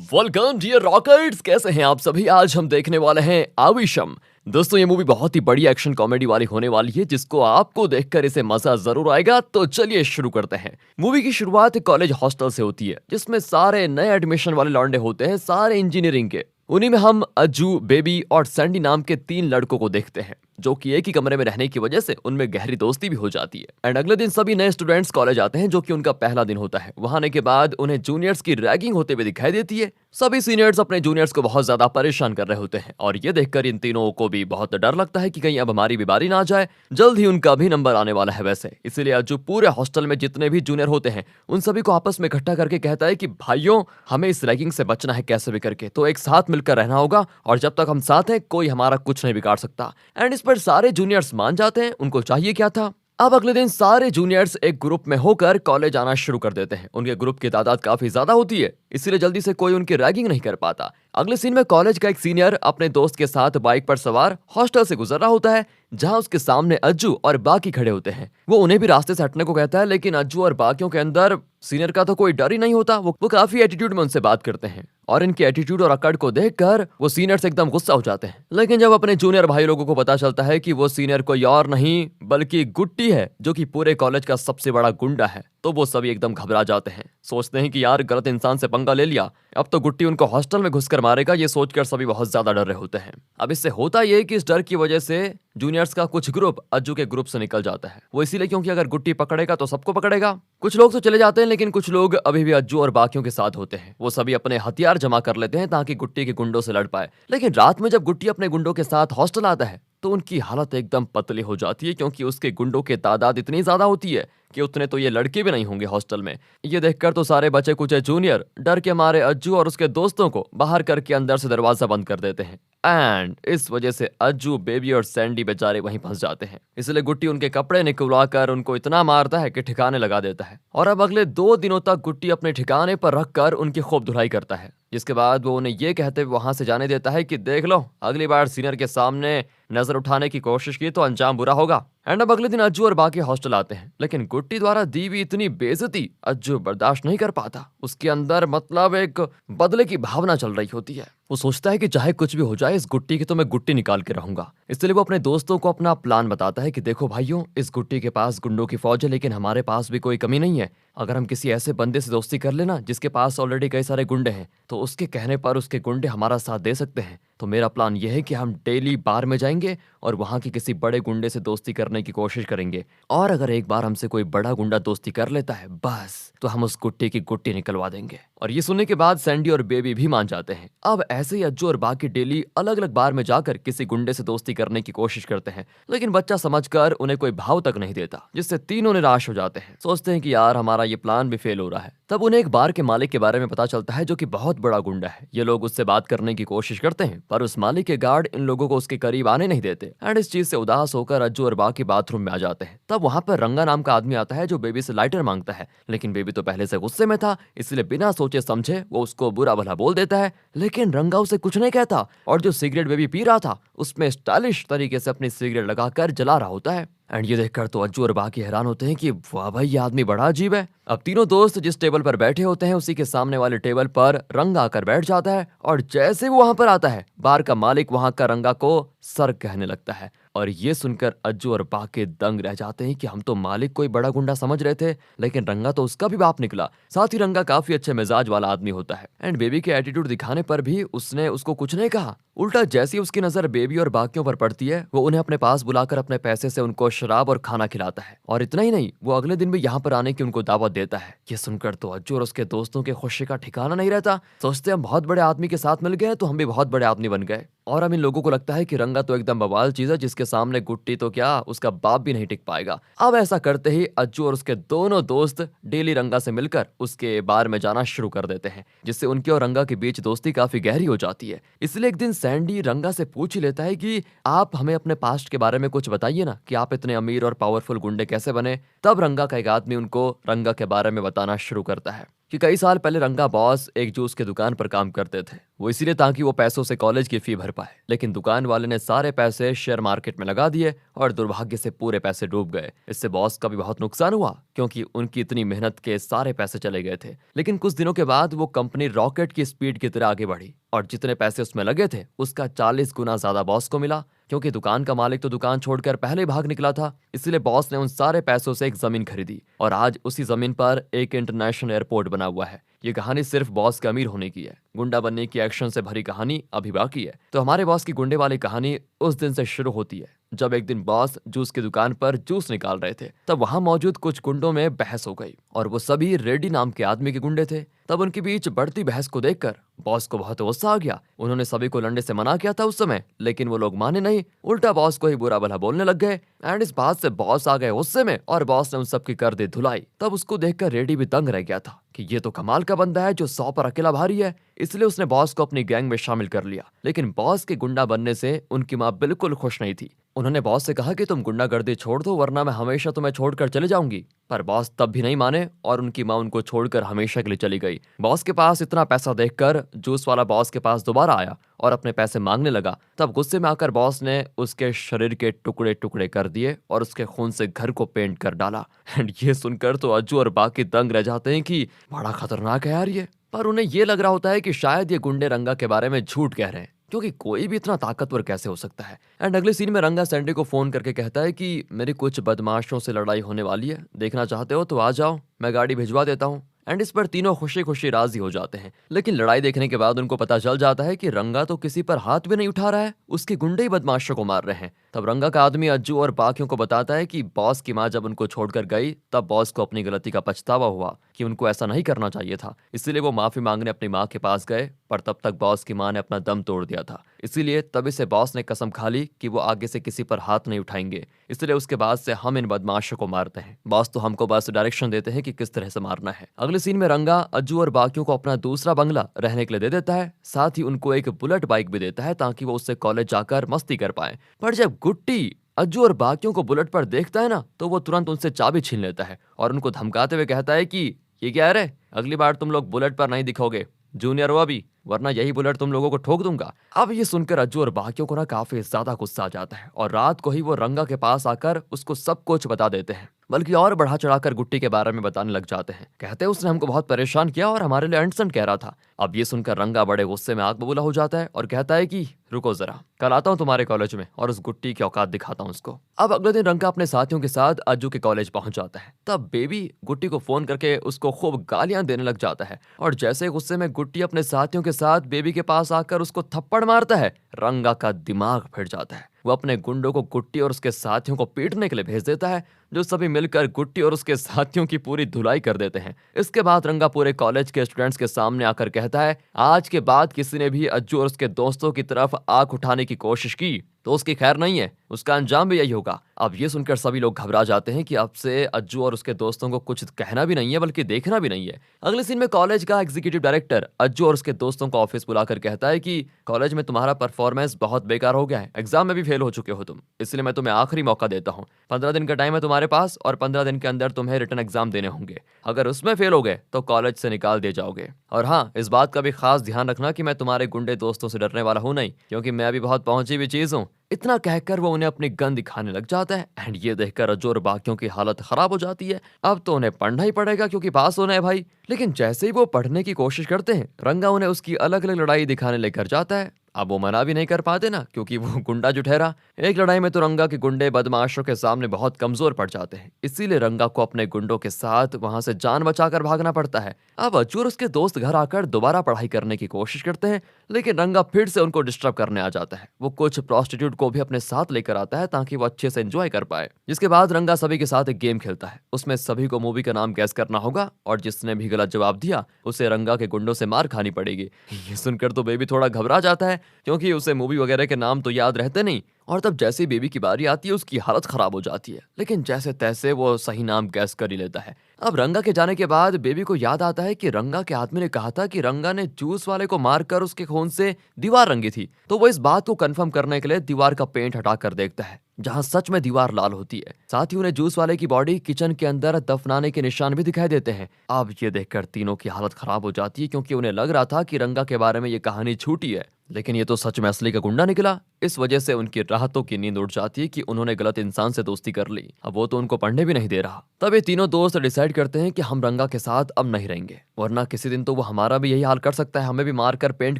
Welcome dear rockers, कैसे हैं आप सभी। आज हम देखने वाले हैं आविशम। दोस्तों ये मूवी बहुत ही बड़ी एक्शन कॉमेडी वाली होने वाली है, जिसको आपको देखकर इसे मजा जरूर आएगा। तो चलिए शुरू करते हैं। मूवी की शुरुआत कॉलेज हॉस्टल से होती है, जिसमें सारे नए एडमिशन वाले लौंडे होते हैं, सारे इंजीनियरिंग के। उन्हीं में हम अज्जू, बेबी और सैंडी नाम के 3 लड़कों को देखते हैं, जो कि एक ही कमरे में रहने की वजह से उनमें गहरी दोस्ती भी हो जाती है। एंड अगले दिन सभी नए स्टूडेंट्स कॉलेज आते हैं, जो कि उनका पहला दिन होता है। वहां आने के बाद उन्हें जूनियर्स की रैगिंग होते हुए दिखाई देती है। सभी सीनियर्स अपने जूनियर्स को बहुत ज्यादा परेशान कर रहे होते हैं, और ये देखकर इन तीनों को भी बहुत डर लगता है कि कहीं अब हमारी भी बारी ना आ जाए। जल्द ही उनका भी नंबर आने वाला है वैसे। इसीलिए अज्जू पूरे हॉस्टल में जितने भी जूनियर होते हैं, उन सभी को आपस में इकट्ठा करके कहता है कि भाइयों, हमें इस रैगिंग से बचना है कैसे भी करके, तो एक साथ मिलकर रहना होगा, और जब तक हम साथ हैं कोई हमारा कुछ नहीं बिगाड़ सकता। एंड इस पर सारे जूनियर्स मान जाते हैं। उनको चाहिए क्या था। अब अगले दिन सारे जूनियर्स एक ग्रुप में होकर कॉलेज आना शुरू कर देते हैं। उनके ग्रुप की तादाद काफी ज्यादा होती है, इसीलिए जल्दी से कोई उनकी रैगिंग नहीं कर पाता। अगले सीन में कॉलेज का एक सीनियर अपने दोस्त के साथ बाइक पर सवार हॉस्टल से गुजर रहा होता है, जहां उसके सामने अज्जू और बाकी खड़े होते हैं। वो उन्हें भी रास्ते से हटने को कहता है, लेकिन अज्जू और बाकियों के अंदर सीनियर का तो कोई डर ही नहीं होता। वो काफी एटीट्यूड में उनसे बात करते हैं, और इनके एटीट्यूड और अकड़ को देखकर वो सीनियर से एकदम गुस्सा हो जाते हैं। लेकिन जब अपने जूनियर भाई लोगों को पता चलता है कि वो सीनियर कोई और नहीं बल्कि गुट्टी है, जो कि पूरे कॉलेज का सबसे बड़ा गुंडा है, तो वो सभी एकदम घबरा जाते हैं। सोचते हैं कि यार गलत इंसान से पंगा ले लिया, अब तो गुट्टी उनको हॉस्टल में घुसकर मारेगा। ये सोचकर सभी बहुत ज्यादा डर रहे होते हैं। अब इससे होता ये कि इस डर की वजह से जूनियर्स का कुछ ग्रुप अज्जू के ग्रुप से निकल जाता है। वो इसीलिए क्योंकि अगर गुट्टी पकड़ेगा तो सबको पकड़ेगा। कुछ लोग तो चले जाते हैं, लेकिन कुछ लोग अभी भी अज्जू और बाकियों के साथ होते हैं। वो सभी अपने हथियार जमा कर लेते हैं ताकि गुट्टी के गुंडों से लड़ पाए। लेकिन रात में जब गुट्टी अपने गुंडों के साथ हॉस्टल आता है, तो उनकी हालत एकदम पतली हो जाती है, क्योंकि उसके गुंडों की तादाद इतनी ज्यादा होती है कि उतने तो ये लड़के भी नहीं होंगे हॉस्टल में। ये देखकर तो सारे बचे कुछ जूनियर डर के मारे अज्जू और उसके दोस्तों को बाहर करके अंदर से दरवाजा बंद कर देते हैं। एंड इस वजह से अज्जू, बेबी और सैंडी बेचारे वहीं फंस जाते हैं। इसलिए गुट्टी उनके कपड़े निकलवाकर उनको इतना मारता है कि ठिकाने लगा देता है। और अब अगले 2 दिनों तक गुट्टी अपने ठिकाने पर रखकर उनकी खूब धुलाई करता है, जिसके बाद वो उन्हें ये कहते हुए वहां से जाने देता है कि देख लो, अगली बार सीनियर के सामने नजर उठाने की कोशिश की तो अंजाम बुरा होगा। एंड अब अगले दिन अज्जू और बाकी हॉस्टल आते हैं, लेकिन गुट्टी द्वारा दी हुई इतनी बेइज्जती अज्जू बर्दाश्त नहीं कर पाता। उसके अंदर मतलब एक बदले की भावना चल रही होती है। वो सोचता है कि चाहे कुछ भी हो जाए, इस गुट्टी की तो मैं गुट्टी निकाल के रहूंगा। इसलिए वो अपने दोस्तों को अपना प्लान बताता है कि देखो भाइयों, इस गुट्टी के पास गुंडों की फौज है, लेकिन हमारे पास भी कोई कमी नहीं है। अगर हम किसी ऐसे बंदे से दोस्ती कर लेना जिसके पास ऑलरेडी कई सारे गुंडे हैं, तो उसके कहने पर उसके गुंडे हमारा साथ दे सकते हैं। तो मेरा प्लान यह है कि हम डेली बार में जाएंगे और वहां के किसी बड़े गुंडे से दोस्ती करने की कोशिश करेंगे, और अगर एक बार हमसे कोई बड़ा गुंडा दोस्ती कर लेता है, बस तो हम उस गुट्टी की गुट्टी निकलवा देंगे। और ये सुनने के बाद सैंडी और बेबी भी मान जाते हैं। अब ऐसे ही अज्जू और बाकी डेली अलग अलग बार में जाकर किसी गुंडे से दोस्ती करने की कोशिश करते हैं, लेकिन बच्चा समझकर उन्हें कोई भाव तक नहीं देता, जिससे तीनों निराश हो जाते हैं। सोचते हैं कि यार हमारा ये प्लान भी फेल हो रहा है। तब उन्हें एक बार के मालिक के बारे में पता चलता है, जो कि बहुत बड़ा गुंडा है। ये लोग उससे बात करने की कोशिश करते हैं, पर उस मालिक के गार्ड इन लोगों को उसके करीब आने नहीं देते। एंड इस चीज से उदास होकर अज्जू और बाकी बाथरूम में आ जाते हैं। तब वहां पर रंगा नाम का आदमी आता है, जो बेबी से लाइटर मांगता है, लेकिन बेबी तो पहले से गुस्से में था, इसलिए बिना सोचे समझे वो उसको बुरा भला बोल देता है। लेकिन रंगा उसे कुछ नहीं कहता, और जो सिगरेट बेबी पी रहा था उसमें स्टाइलिश तरीके से अपनी सिगरेट लगाकर जला रहा होता है। एंड ये देखकर तो अज्जू और बाकी हैरान होते हैं कि वाह भाई, ये आदमी बड़ा अजीब है। अब तीनों दोस्त जिस टेबल पर बैठे होते हैं, उसी के सामने वाले टेबल पर रंगा आकर बैठ जाता है, और जैसे वो वहां पर आता है, बार का मालिक वहां का रंगा को सर कहने लगता है। और ये सुनकर अज्जू और बाकी दंग रह जाते हैं कि हम तो मालिक कोई बड़ा गुंडा समझ रहे थे, लेकिन रंगा तो उसका भी बाप निकला। साथ ही रंगा काफी अच्छे मिजाज वाला आदमी होता है। एंड बेबी के एटीट्यूड दिखाने पर भी उसने उसको कुछ नहीं कहा। उल्टा जैसी उसकी नजर बेबी और बाकियों पर पड़ती है, वो उन्हें अपने पास बुलाकर अपने पैसे से उनको शराब और खाना खिलाता है। और इतना ही नहीं, वो अगले दिन भी यहाँ पर आने की उनको दावत देता है। ये सुनकर तो अज्जू और उसके दोस्तों के खुशी का ठिकाना नहीं रहता। सोचते हम बहुत बड़े आदमी के साथ मिल गए तो हम भी बहुत बड़े आदमी बन गए। और अब इन लोगों को लगता है कि रंगा तो एकदम बवाल चीज है, जिसके सामने गुट्टी तो क्या, उसका बाप भी नहीं टिक पाएगा। अब ऐसा करते ही अज्जू और उसके दोनों दोस्त डेली रंगा से मिलकर उसके बार में जाना शुरू कर देते हैं, जिससे उनके और रंगा के बीच दोस्ती काफी गहरी हो जाती है। इसलिए एक दिन सैंडी रंगा से पूछ ही लेता है कि आप हमें अपने पास्ट के बारे में कुछ बताइए ना, कि आप इतने अमीर और पावरफुल गुंडे कैसे बने। तब रंगा का एक आदमी उनको रंगा के बारे में बताना शुरू करता है कि कई साल पहले रंगा बॉस एक जूस की दुकान पर काम करते थे। वो इसीलिए ताकि वो पैसों से कॉलेज की फी भर पाए। लेकिन दुकान वाले ने सारे पैसे शेयर मार्केट में लगा दिए और दुर्भाग्य से पूरे पैसे डूब गए। इससे बॉस का भी बहुत नुकसान हुआ क्योंकि उनकी इतनी मेहनत के सारे पैसे चले गए थे। लेकिन कुछ दिनों के बाद वो कंपनी रॉकेट की स्पीड की तरह आगे बढ़ी और जितने पैसे उसमें लगे थे उसका 40 गुना ज्यादा बॉस को मिला। क्योंकि दुकान का मालिक तो दुकान छोड़कर पहले ही भाग निकला था, इसलिए बॉस ने उन सारे पैसों से एक जमीन खरीदी और आज उसी जमीन पर एक इंटरनेशनल एयरपोर्ट बना हुआ है। ये कहानी सिर्फ बॉस के अमीर होने की है। गुंडा बनने की एक्शन से भरी कहानी अभी बाकी है। तो हमारे बॉस की गुंडे वाली कहानी उस दिन से शुरू होती है जब एक दिन बॉस जूस की दुकान पर जूस निकाल रहे थे। तब वहां मौजूद कुछ गुंडों में बहस हो गई और वो सभी रेड्डी नाम के आदमी के गुंडे थे। तब उनके बीच बढ़ती बहस को देखकर बॉस को बहुत गुस्सा आ गया। उन्होंने सभी को लड़ने से मना किया था उस समय, लेकिन वो लोग माने नहीं, उल्टा बॉस को ही बुरा भला बोलने लग गए। एंड इस बात से बॉस आ गए गुस्से में और बॉस ने उन सबकी कर दी धुलाई। तब उसको देखकर रेड्डी भी दंग रह गया था कि ये तो कमाल का बंदा है जो 100 पर अकेला भारी है। इसलिए उसने बॉस को अपनी गैंग में शामिल कर लिया। लेकिन बॉस के गुंडा बनने से उनकी माँ बिल्कुल खुश नहीं थी। उन्होंने बॉस से कहा कि तुम गुंडागर्दी छोड़ दो वरना मैं हमेशा तुम्हें छोड़कर चले जाऊंगी। पर बॉस तब भी नहीं माने और उनकी माँ उनको छोड़कर हमेशा के लिए चली गई। बॉस के पास इतना पैसा देखकर जूस वाला बॉस के पास दोबारा आया और अपने पैसे मांगने लगा। तब गुस्से में आकर बॉस ने उसके शरीर के टुकड़े टुकड़े कर दिए और उसके खून से घर को पेंट कर डाला। एंड ये सुनकर तो अज्जू और बाकी दंग रह जाते हैं कि बड़ा खतरनाक है यार ये। पर उन्हें ये लग रहा होता है कि शायद ये गुंडे रंगा के बारे में झूठ कह रहे हैं, क्योंकि कोई भी इतना ताकतवर कैसे हो सकता है। एंड अगले सीन में रंगा सैंडी को फोन करके कहता है कि मेरी कुछ बदमाशों से लड़ाई होने वाली है, देखना चाहते हो तो आ जाओ, मैं गाड़ी भिजवा देता हूँ। एंड इस पर तीनों खुशी खुशी राजी हो जाते हैं। लेकिन लड़ाई देखने के बाद उनको पता चल जाता है कि रंगा तो किसी पर हाथ भी नहीं उठा रहा है, उसके गुंडे ही बदमाशों को मार रहे हैं। तब रंगा का आदमी अज्जू और बाकियों को बताता है कि बॉस की माँ जब उनको छोड़कर गई तब बॉस को अपनी गलती का पछतावा हुआ कि उनको ऐसा नहीं करना चाहिए था। इसीलिए वो माफी मांगने अपनी माँ के पास गए, पर तब तक बॉस की माँ ने अपना दम तोड़ दिया था। इसीलिए तभी से बॉस ने कसम खा ली कि वो आगे से किसी पर हाथ नहीं उठाएंगे। इसलिए उसके बाद से हम इन बदमाशों को मारते हैं। बॉस तो हमको बस डायरेक्शन देते हैं कि किस तरह से मारना है। अगले सीन में रंगा अज्जू और बाकियों को अपना दूसरा बंगला रहने के लिए दे देता है, साथ ही उनको एक बुलेट बाइक भी देता है ताकि वो उससे कॉलेज जाकर मस्ती कर पाए। पर जब गुट्टी अज्जू और बाकियों को बुलेट पर देखता है ना, तो वो तुरंत उनसे चाबी छीन लेता है और उनको धमकाते हुए कहता है कि ये क्या है रे, अगली बार तुम लोग बुलेट पर नहीं दिखोगे, जूनियर हुआ भी, वरना यही बुलेट तुम लोगों को ठोक दूंगा। अब ये सुनकर अज्जू और बाकियों को ना काफी ज्यादा गुस्सा आ जाता है और रात को ही वो रंगा के पास आकर उसको सब कुछ बता देते हैं, बल्कि और बढ़ा चढ़ाकर गुट्टी के बारे में बताने लग जाते हैं। कहते हैं उसने हमको बहुत परेशान किया और हमारे लिए अनसन कह रहा था। अब ये सुनकर रंगा बड़े गुस्से में आग बबूला हो जाता है और कहता है कि रुको जरा, कल आता हूँ तुम्हारे कॉलेज में और उस गुट्टी की औकात दिखाता हूँ उसको। अब अगले दिन रंगा अपने साथियों के साथ अज्जू के कॉलेज पहुंच जाता है। तब बेबी गुट्टी को फोन करके उसको खूब गालियां देने लग जाता है और जैसे गुस्से में गुट्टी अपने साथियों के साथ बेबी के पास आकर उसको थप्पड़ मारता है, रंगा का दिमाग फिर जाता है। वो अपने गुंडों को गुट्टी और उसके साथियों को पीटने के लिए भेज देता है, जो सभी मिलकर गुट्टी और उसके साथियों की पूरी धुलाई कर देते हैं। इसके बाद रंगा पूरे कॉलेज के स्टूडेंट्स के सामने आकर कहता है, आज के बाद किसी ने भी अज्जू और उसके दोस्तों की तरफ आंख उठाने की कोशिश की तो उसकी खैर नहीं है, उसका अंजाम भी यही होगा। अब ये सुनकर सभी लोग घबरा जाते हैं कि अब से अज्जू और उसके दोस्तों को कुछ कहना भी नहीं है बल्कि देखना भी नहीं है। अगले सीन में कॉलेज का एग्जीक्यूटिव डायरेक्टर अज्जू और उसके दोस्तों को ऑफिस बुलाकर कहता है कि कॉलेज में तुम्हारा परफॉर्मेंस बहुत बेकार हो गया है, एग्जाम में भी फेल हो चुके हो तुम, इसलिए मैं तुम्हें आखिरी मौका देता हूँ। 15 दिन का टाइम है तुम्हारे पास और 15 दिन के अंदर तुम्हें रिटर्न एग्जाम देने होंगे। अगर उसमें फेल हो गए तो कॉलेज से निकाल दिए जाओगे। और हाँ, इस बात का भी खास ध्यान रखना कि मैं तुम्हारे गुंडे दोस्तों से डरने वाला हूँ नहीं, क्योंकि मैं अभी बहुत पहुंची हुई चीज हूँ। इतना कहकर वो उन्हें अपनी गन दिखाने लग जाता है एंड ये देखकर अज्जू और बाकियों की हालत खराब हो जाती है। अब तो उन्हें पढ़ना ही पड़ेगा क्योंकि पास होना है भाई। लेकिन जैसे ही वो पढ़ने की कोशिश करते हैं, रंगा उन्हें उसकी अलग अलग लड़ाई दिखाने लेकर जाता है। अब वो मना भी नहीं कर पाते ना, क्योंकि वो गुंडा जो ठहरा। एक लड़ाई में तो रंगा के गुंडे बदमाशों के सामने बहुत कमजोर पड़ जाते हैं, इसीलिए रंगा को अपने गुंडों के साथ वहां से जान बचाकर भागना पड़ता है। अब अज्जू और उसके दोस्त घर आकर दोबारा पढ़ाई करने की कोशिश करते हैं, लेकिन रंगा फिर से उनको डिस्टर्ब करने आ जाता है। वो कुछ प्रोस्टिट्यूट को भी अपने साथ लेकर आता है ताकि वो अच्छे से एंजॉय कर पाए। जिसके बाद रंगा सभी के साथ एक गेम खेलता है, उसमें सभी को मूवी का नाम गैस करना होगा और जिसने भी गलत जवाब दिया उसे रंगा के गुंडों से मार खानी पड़ेगी। ये सुनकर तो बेबी थोड़ा घबरा जाता है, क्योंकि उसे मूवी वगैरह के नाम तो याद रहते नहीं और तब जैसे ही बेबी की बारी आती है उसकी हालत खराब हो जाती है, लेकिन जैसे तैसे वो सही नाम गैस कर ही लेता है। अब रंगा के जाने के बाद बेबी को याद आता है कि रंगा के आदमी ने कहा था कि रंगा ने जूस वाले को मारकर उसके खून से दीवार रंगी थी। तो वो इस बात को कंफर्म करने के लिए दीवार का पेंट हटा कर देखता है, जहां सच में दीवार लाल होती है। साथ ही उन्हें जूस वाले की बॉडी किचन के अंदर दफनाने के निशान भी दिखाई देते हैं। अब ये देखकर तीनों की हालत खराब हो जाती है, क्योंकि उन्हें लग रहा था कि रंगा के बारे में ये कहानी झूठी है, लेकिन ये तो सच में असली का गुंडा निकला। इस वजह से उनकी राहतों की नींद उड़ जाती है कि उन्होंने गलत इंसान से दोस्ती कर ली। अब वो तो उनको पढ़ने भी नहीं दे रहा। तब ये तीनों दोस्त डिसाइड करते हैं कि हम रंगा के साथ अब नहीं रहेंगे, वरना किसी दिन तो वो हमारा भी यही हाल कर सकता है, हमें भी मार कर पेंट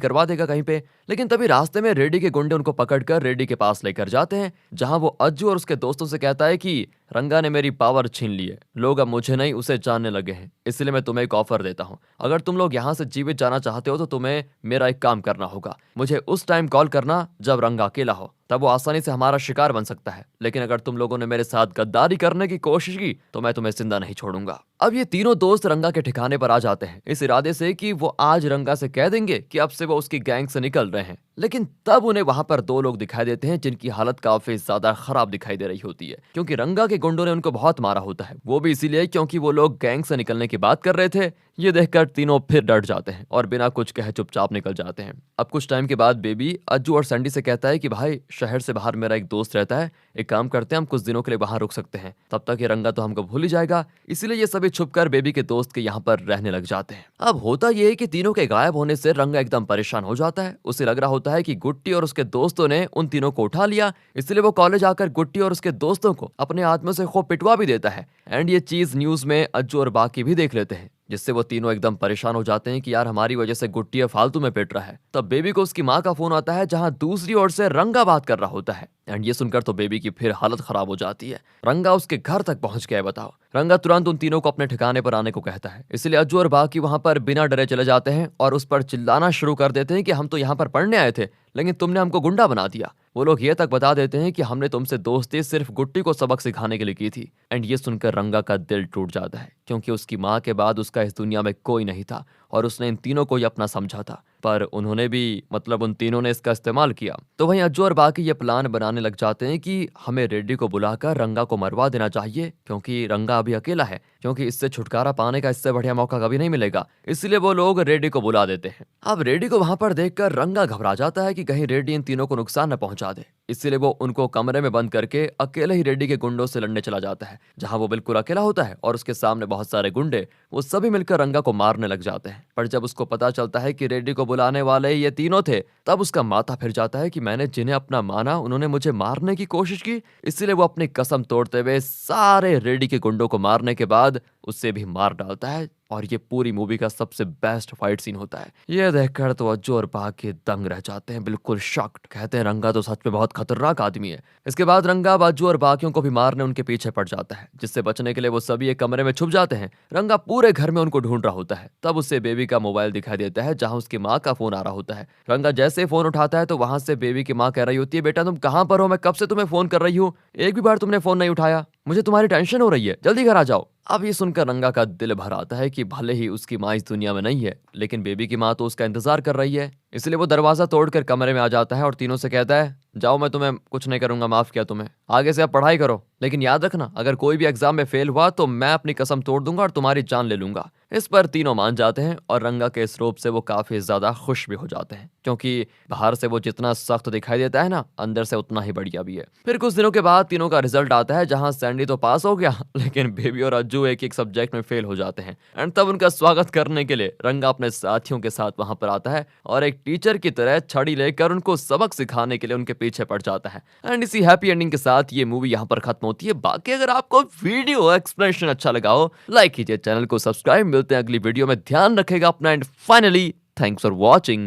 करवा देगा कहीं पे। लेकिन तभी रास्ते में रेड्डी के गुंडे उनको पकड़कर रेड्डी के पास लेकर जाते हैं, जहां वो अज्जू और उसके दोस्तों से कहता है कि रंगा ने मेरी पावर छीन ली है, लोग अब मुझे नहीं उसे जानने लगे हैं, इसलिए मैं तुम्हें एक ऑफर देता हूँ। अगर तुम लोग यहाँ से जीवित जाना चाहते हो तो तुम्हें मेरा एक काम करना होगा। मुझे उस टाइम कॉल करना जब रंगा अकेला हो, तब वो आसानी से हमारा शिकार बन सकता है। लेकिन अगर तुम लोगों ने मेरे साथ गद्दारी करने की कोशिश की तो मैं तुम्हें जिंदा नहीं छोड़ूंगा। अब ये तीनों दोस्त रंगा के ठिकाने पर आ जाते हैं, इस इरादे से कि वो आज रंगा से कह देंगे कि अब से वो उसकी गैंग से निकल रहे हैं। लेकिन तब उन्हें वहां पर दो लोग दिखाई देते हैं जिनकी हालत काफी ज्यादा खराब दिखाई दे रही होती है, क्योंकि रंगा के गुंडों ने उनको बहुत मारा होता है। वो भी इसीलिए क्योंकि वो लोग गैंग से निकलने की बात कर रहे थे। ये देखकर तीनों फिर डर जाते हैं और बिना कुछ कहे चुपचाप निकल जाते हैं। अब कुछ टाइम के बाद बेबी अज्जू और सैंडी से कहता है कि भाई, शहर से बाहर मेरा एक दोस्त रहता है, एक काम करते हैं हम कुछ दिनों के लिए वहां रुक सकते हैं, तब तक ये रंगा तो हमको भूल ही जाएगा। इसीलिए ये सभी छुपकर बेबी के दोस्त के यहाँ पर रहने लग जाते हैं। अब होता ये है कि तीनों के गायब होने से रंगा एकदम परेशान हो जाता है। उसे लग रहा होता है कि गुट्टी और उसके दोस्तों ने उन तीनों को उठा लिया, इसलिए वो कॉलेज आकर गुट्टी और उसके दोस्तों को अपने आत्मा से खूब पिटवा भी देता है। एंड ये चीज न्यूज में अज्जू और बाकी भी देख लेते हैं, जिससे वो तीनों एकदम परेशान हो जाते हैं कि यार हमारी वजह से गुट्टी फालतू में पिट रहा है। तब बेबी को उसकी माँ का फोन आता है, जहां दूसरी ओर से रंगा बात कर रहा होता है। एंड ये सुनकर तो बेबी की फिर हालत खराब हो जाती है। रंगा उसके घर तक पहुंच गया है, बताओ। रंगा तुरंत उन तीनों को अपने ठिकाने पर आने को कहता है, इसलिए अज्जू और बाकी वहां पर बिना डरे चले जाते हैं और उस पर चिल्लाना शुरू कर देते हैं कि हम तो यहाँ पर पढ़ने आए थे, लेकिन तुमने हमको गुंडा बना दिया। वो लोग ये तक बता देते हैं कि हमने तुमसे दोस्ती सिर्फ गुट्टी को सबक सिखाने के लिए की थी। एंड ये सुनकर रंगा का दिल टूट जाता है, क्योंकि उसकी माँ के बाद उसका इस दुनिया में कोई नहीं था और उसने इन तीनों को ही अपना समझा था, पर उन्होंने भी उन तीनों ने इसका इस्तेमाल किया। तो वहीं अज्जू और बाकी ये प्लान बनाने लग जाते हैं कि हमें रेड्डी को बुलाकर रंगा को मरवा देना चाहिए, क्योंकि रंगा अभी अकेला है, क्योंकि इससे छुटकारा पाने का इससे बढ़िया मौका कभी नहीं मिलेगा। इसलिए वो लोग रेड्डी को बुला देते हैं। अब रेड्डी को वहां पर देखकर रंगा घबरा जाता है कि कहीं रेड्डी इन तीनों को नुकसान न पहुंचा दे, इसलिए वो उनको कमरे में बंद करके अकेले ही रेड्डी के गुंडों से लड़ने चला जाता है, जहां वो बिल्कुल अकेला होता है और उसके सामने बहुत सारे गुंडे, वो सभी मिलकर रंगा को मारने लग जाते हैं। पर जब उसको पता चलता है कि रेड्डी को बुलाने वाले ये तीनों थे, तब उसका माथा फिर जाता है कि मैंने जिन्हें अपना माना उन्होंने मुझे मारने की कोशिश की। इसलिए वो अपनी कसम तोड़ते हुए सारे रेड्डी के गुंडों को मारने के बाद उससे भी मार डालता है। और ये पूरी मूवी का सबसे बेस्ट फाइट सीन होता है। ये देखकर तो अज्जू और बाकी दंग रह जाते हैं, बिल्कुल शॉक्ड। कहते हैं रंगा तो सच में बहुत खतरनाक आदमी है। इसके बाद रंगा अज्जू और बाकियों को भी मारने उनके पीछे पड़ जाता है, जिससे बचने के लिए वो सभी एक कमरे में छुप जाते हैं। रंगा पूरे घर में उनको ढूंढ रहा होता है। तब उससे बेबी का मोबाइल दिखाई देता है, जहां उसकी माँ का फोन आ रहा होता है। रंगा जैसे फोन उठाता है तो वहां से बेबी की माँ कह रही होती है, बेटा तुम कहाँ पर हो, मैं कब से तुम्हें फोन कर रही हूँ, एक भी बार तुमने फोन नहीं उठाया, मुझे तुम्हारी टेंशन हो रही है, जल्दी घर आ जाओ। अब ये सुनकर रंगा का दिल भर आता है कि भले ही उसकी माँ इस दुनिया में नहीं है, लेकिन बेबी की माँ तो उसका इंतजार कर रही है। इसलिए वो दरवाजा तोड़कर कमरे में आ जाता है और तीनों से कहता है, जाओ मैं तुम्हें कुछ नहीं करूंगा, माफ किया तुम्हें, आगे से आप पढ़ाई करो, लेकिन याद रखना अगर कोई भी एग्जाम में फेल हुआ तो मैं अपनी कसम तोड़ दूंगा और तुम्हारी जान ले लूंगा। इस पर तीनों मान जाते हैं और रंगा के इस रूप से वो काफी ज्यादा खुश भी हो जाते हैं, क्योंकि बाहर से वो जितना सख्त दिखाई देता है ना, अंदर से उतना ही बढ़िया भी है। फिर कुछ दिनों के बाद तीनों का रिजल्ट आता है, जहां सैंडी तो पास हो गया, लेकिन बेबी और अज्जू एक एक सब्जेक्ट में फेल हो जाते हैं। एंड तब उनका स्वागत करने के लिए रंगा अपने साथियों के साथ वहां पर आता है और एक टीचर की तरह छड़ी लेकर उनको सबक सिखाने के लिए उनके पीछे पड़ जाता है। एंड इसी हैप्पी एंडिंग के साथ ये मूवी यहाँ पर खत्म होती है। बाकी अगर आपको वीडियो एक्सप्लेनेशन अच्छा लगा हो, लाइक कीजिए, चैनल को सब्सक्राइब। मिलते हैं अगली वीडियो में, ध्यान रखेगा अपना। And finally thanks for watching.